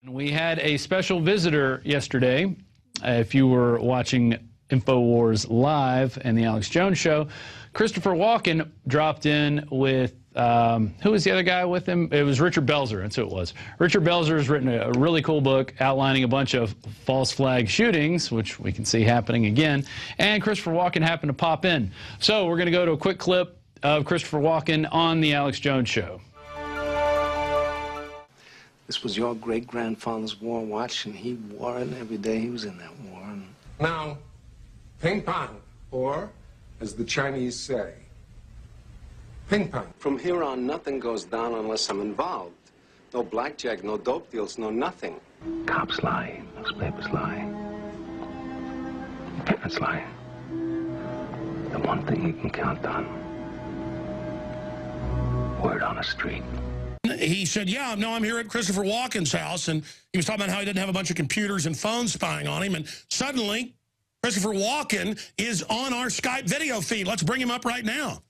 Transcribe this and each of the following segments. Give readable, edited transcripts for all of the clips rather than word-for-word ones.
We had a special visitor yesterday. If you were watching InfoWars Live and the Alex Jones Show, Christopher Walken dropped in with, who was the other guy with him? It was Richard Belzer, that's who it was. Richard Belzer has written a really cool book outlining a bunch of false flag shootings, which we can see happening again, and Christopher Walken happened to pop in. So we're going to go to a quick clip of Christopher Walken on the Alex Jones Show. This was your great-grandfather's war watch, and he wore it every day he was in that war. Now, ping pong, or, as the Chinese say, ping pong. From here on, nothing goes down unless I'm involved. No blackjack, no dope deals, no nothing. Cops lie, newspapers lie, parents lie. The one thing you can count on, word on the street. He said, yeah, no, I'm here at Christopher Walken's house, and he was talking about how he didn't have a bunch of computers and phones spying on him, and suddenly Christopher Walken is on our Skype video feed. Let's bring him up right now.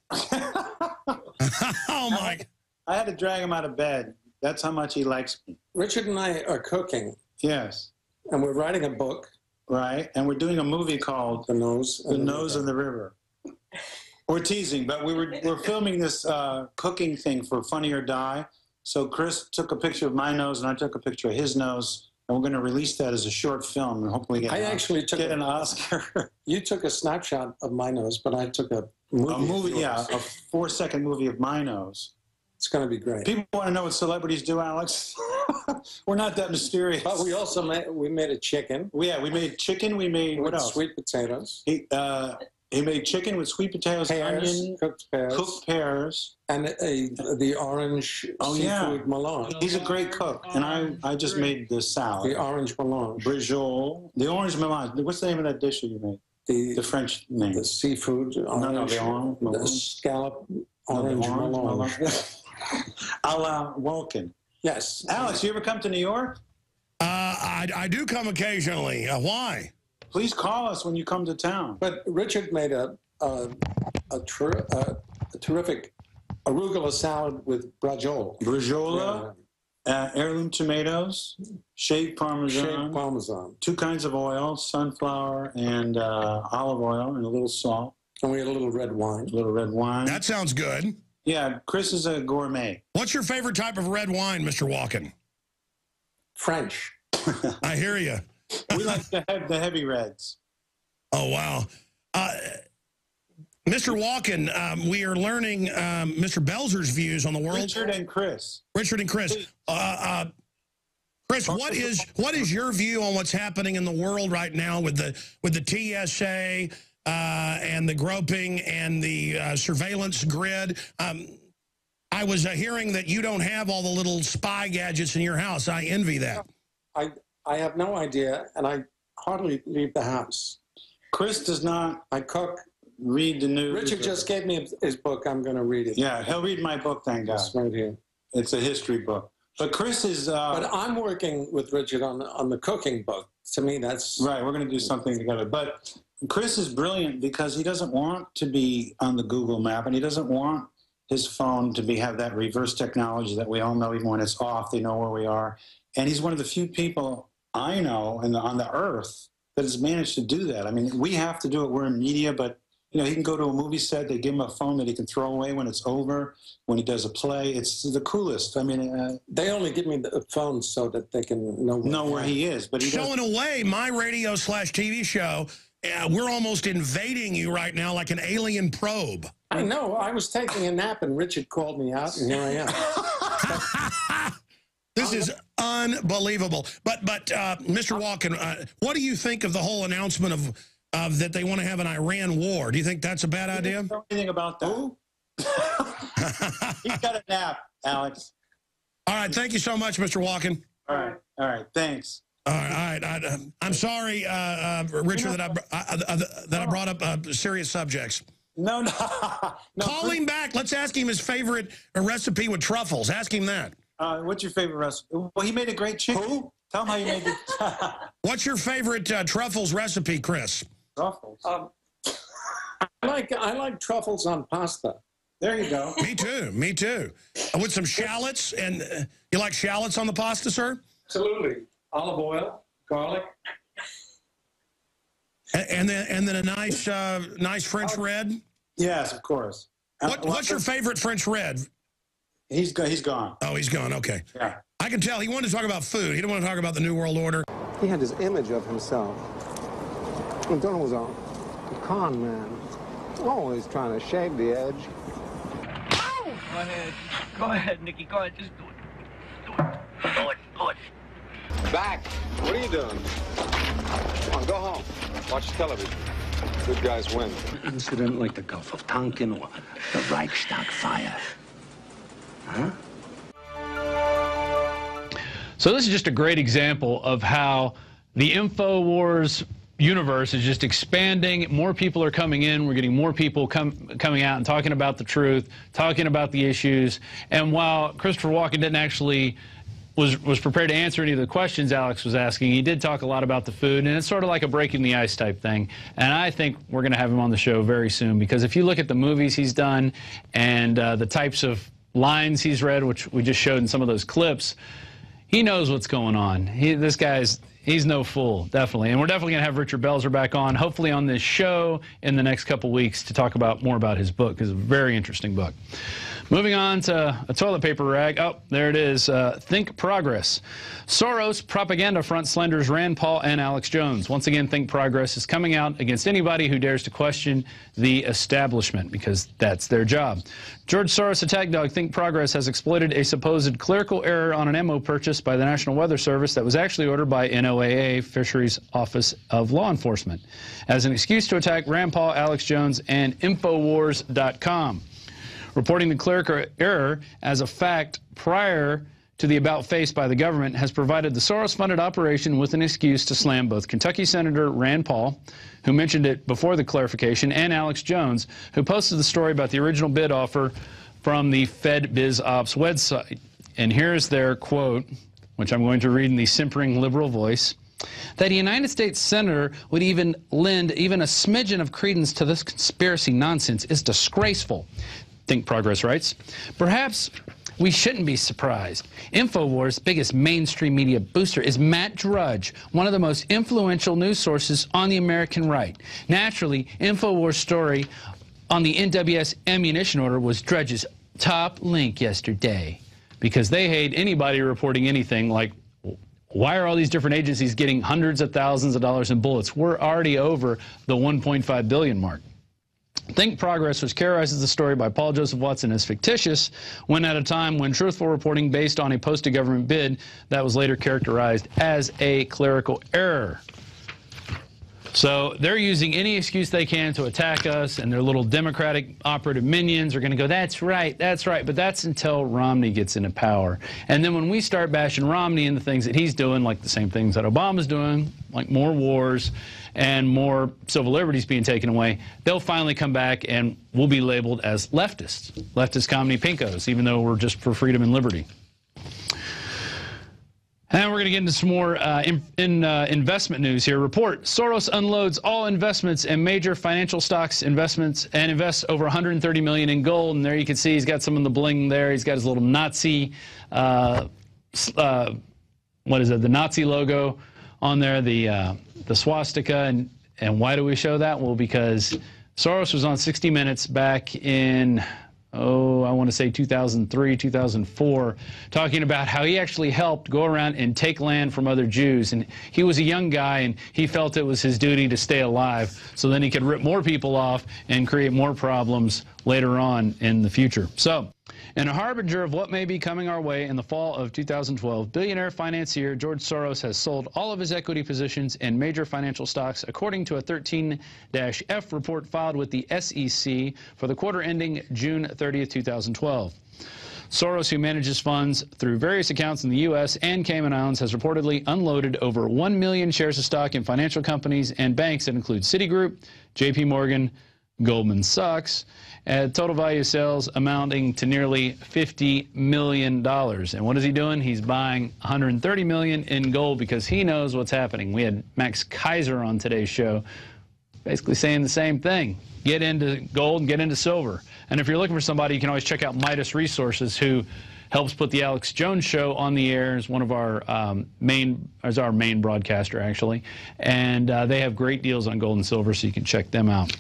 Oh, my. I had to drag him out of bed. That's how much he likes me. Richard and I are cooking. Yes. And we're writing a book. Right, and we're doing a movie called The Nose in the River. We're teasing, but we're filming this cooking thing for Funny or Die. So Chris took a picture of my nose, and I took a picture of his nose, and we're going to release that as a short film and hopefully get an Oscar. You took a snapshot of my nose, but I took a movie. Yeah, a 4-second movie of my nose. It's going to be great. People want to know what celebrities do, Alex. We're not that mysterious. But we also made a chicken. Yeah, we made chicken. We made what else? Sweet potatoes. He made chicken with sweet potatoes, onion, cooked pears, and the orange seafood melange. He's a great cook, and I just made the salad. The orange melange. Brajol. The orange melange. What's the name of that dish that you made? The French name. The seafood. Orange, the orange. The scallop orange melange. A la Walken. Yes. Alex, you ever come to New York? I do come occasionally. Why? Please call us when you come to town. But Richard made a terrific arugula salad with brajol. Brajola, heirloom tomatoes, shaved Parmesan. Shaved Parmesan. 2 kinds of oil, sunflower and olive oil, and a little salt. And we had a little red wine. That sounds good. Yeah, Chris is a gourmet. What's your favorite type of red wine, Mr. Walken? French. I hear you. We like the heavy reds. Oh, wow. Mr. Walken, we are learning Mr. Belzer's views on the world. Richard and Chris. Chris, what is your view on what's happening in the world right now with the TSA and the groping and the surveillance grid? I was hearing that you don't have all the little spy gadgets in your house. I envy that. I have no idea, and I hardly leave the house. Chris does not. I cook. Read the news. Richard just gave me his book. I'm going to read it. Yeah, he'll read my book, thank God. It's right here. It's a history book. But Chris is... but I'm working with Richard on the cooking book. To me, that's... Right, we're going to do something together. But Chris is brilliant because he doesn't want to be on the Google map, and he doesn't want his phone to have that reverse technology that we all know. Even when it's off, they know where we are. And he's one of the few people I know on the earth that has managed to do that. I mean, we have to do it. We're in media, but you know, he can go to a movie set. They give him a phone that he can throw away when it's over. When he does a play, it's the coolest. I mean, they only give me the phone so that they can know where he is. But showing away my radio/TV show. We're almost invading you right now like an alien probe. I know. I was taking a nap and Richard called me out, and here I am. This is unbelievable. But Mr. Walken, what do you think of the whole announcement of that they want to have an Iran war? Do you think that's a bad idea? Don't know anything about that. He's got a nap, Alex. All right. Thank you so much, Mr. Walken. All right. Thanks. All right. I'm sorry, Richard, that I brought up serious subjects. No. Call him back. Let's ask him his favorite recipe with truffles. Ask him that. What's your favorite recipe? Well, he made a great chicken. Who? Tell him how you made it. What's your favorite truffles recipe, Chris? Truffles? I like truffles on pasta. There you go. Me too. With some shallots. And you like shallots on the pasta, sir? Absolutely. Olive oil, garlic. And then a nice French red. Yes, of course. What's your favorite French red? He's gone. Oh, he's gone. Okay. Yeah. I can tell he wanted to talk about food. He didn't want to talk about the New World Order. He had this image of himself. Donald was a con man, always trying to shave the edge. Go ahead, Nicky. Go ahead. Just do it. Do it. Back. What are you doing? Come on, go home. Watch television. Good guys win. Incident like the Gulf of Tonkin or the Reichstag fire. Huh? So this is just a great example of how the InfoWars universe is just expanding. More people are coming in. We're getting more people coming out and talking about the truth, talking about the issues. And while Christopher Walken didn't actually was prepared to answer any of the questions Alex was asking, he did talk a lot about the food, and it's sort of like a breaking the ice type thing. And I think we're going to have him on the show very soon, because if you look at the movies he's done and the types of lines he's read, which we just showed in some of those clips, he knows what's going on. This guy's he's no fool, definitely. And we're definitely going to have Richard Belzer back on, hopefully on this show in the next couple weeks, to talk about more about his book. It's a very interesting book. Moving on to a toilet paper rag. Oh, there it is. Think Progress. Soros propaganda front slanders Rand Paul and Alex Jones. Once again, Think Progress is coming out against anybody who dares to question the establishment, because that's their job. George Soros attack dog Think Progress has exploited a supposed clerical error on an ammo purchase by the National Weather Service that was actually ordered by NOAA, Fisheries Office of Law Enforcement, as an excuse to attack Rand Paul, Alex Jones, and Infowars.com. Reporting the clerical error as a fact prior to the about-face by the government has provided the Soros-funded operation with an excuse to slam both Kentucky Senator Rand Paul, who mentioned it before the clarification, and Alex Jones, who posted the story about the original bid offer from the FedBizOps website. And here's their quote, which I'm going to read in the simpering liberal voice. That a United States senator would even lend even a smidgen of credence to this conspiracy nonsense is disgraceful. Think Progress writes, perhaps we shouldn't be surprised. InfoWars' biggest mainstream media booster is Matt Drudge, one of the most influential news sources on the American right. Naturally, InfoWars' story on the NWS ammunition order was Drudge's top link yesterday, because they hate anybody reporting anything like, why are all these different agencies getting hundreds of thousands of dollars in bullets? We're already over the 1.5 billion mark. Think Progress, which characterizes the story by Paul Joseph Watson as fictitious, when at a time when truthful reporting based on a posted government bid that was later characterized as a clerical error. So they're using any excuse they can to attack us, and their little Democratic operative minions are going to go, that's right, but that's until Romney gets into power. And then when we start bashing Romney and the things that he's doing, like the same things that Obama's doing, like more wars and more civil liberties being taken away, they'll finally come back and we'll be labeled as leftists, leftist comedy pinkos, even though we're just for freedom and liberty. And we're going to get into some more investment news here. Report, Soros unloads all investments in major financial stocks investments and invests over $130 million in gold. And there you can see he's got some of the bling there. He's got his little Nazi, what is it, the Nazi logo on there, the swastika. And why do we show that? Well, because Soros was on 60 Minutes back in, I want to say 2003, 2004, talking about how he actually helped go around and take land from other Jews. And he was a young guy, and he felt it was his duty to stay alive, so then he could rip more people off and create more problems later on in the future. So, in a harbinger of what may be coming our way in the fall of 2012, billionaire financier George Soros has sold all of his equity positions in major financial stocks, according to a 13-F report filed with the SEC for the quarter ending June 30th, 2012. Soros, who manages funds through various accounts in the U.S. and Cayman Islands, has reportedly unloaded over 1 million shares of stock in financial companies and banks that include Citigroup, J.P. Morgan, Goldman Sachs, at total value of sales amounting to nearly $50 million. And what is he doing? He's buying $130 million in gold because he knows what's happening. We had Max Kaiser on today's show basically saying the same thing. Get into gold and get into silver. And if you're looking for somebody, you can always check out Midas Resources, who helps put the Alex Jones Show on the air as one of our main broadcaster, actually. And they have great deals on gold and silver, so you can check them out.